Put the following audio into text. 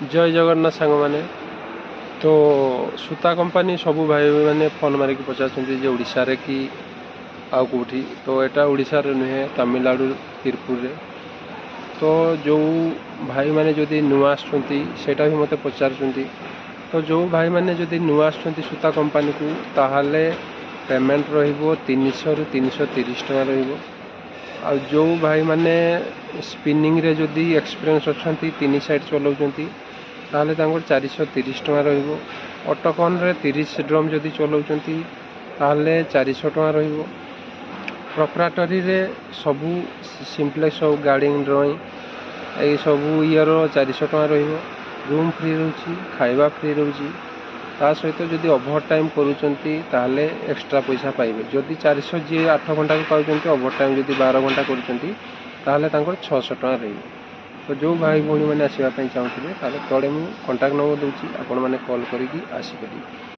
जय जगन्नाथ सांग मैंने तो सूता कंपानी सबू भाई मैंने फोन मारिक पचार ओडिशा रे कि आउ कौटी तो यहाँ ओडिशा रे नुहे तमिलनाडु तिरपुर रे तो जो भाई मैंने जदि नुआ आसटा भी मत पचार तो जो भाई मैंने जदि नुआ आसुँच सूता कंपानी को ताहले पेमेंट रो 300 ରୁ 330 टका आ जो भाई मैंने स्पिनिंग रे जदि एक्सपीरियंस अच्छा 3 साइड चलाउछंती ताहले 430 टका रहिबो। ऑटोकॉन रे 30 ड्रम जदि चलाउछंती ताहले 400 टका रहिबो। प्रोप्राइटरी रे सबू सिंप्लेक्स सब गार्डिंग ड्राइंग ए सबू ईयर 400 टका रहिबो। रूम फ्री रोची खाइबा फ्री रोची ता सहित जदि ओभर टाइम करूचंती ताहले एक्स्ट्रा पैसा पाइबे। जदि 400 जी 8 घंटा को पाउचंती ओभर टाइम जदि 12 घंटा करूचंती ताहले 600 टका रहिबो। तो जो भाई भौणी मैंने आसवाई चाहूँगे ताहले तले मुझे कंटाक्ट नंबर दूसरी आपण मैंने कॉल करी आसीपर।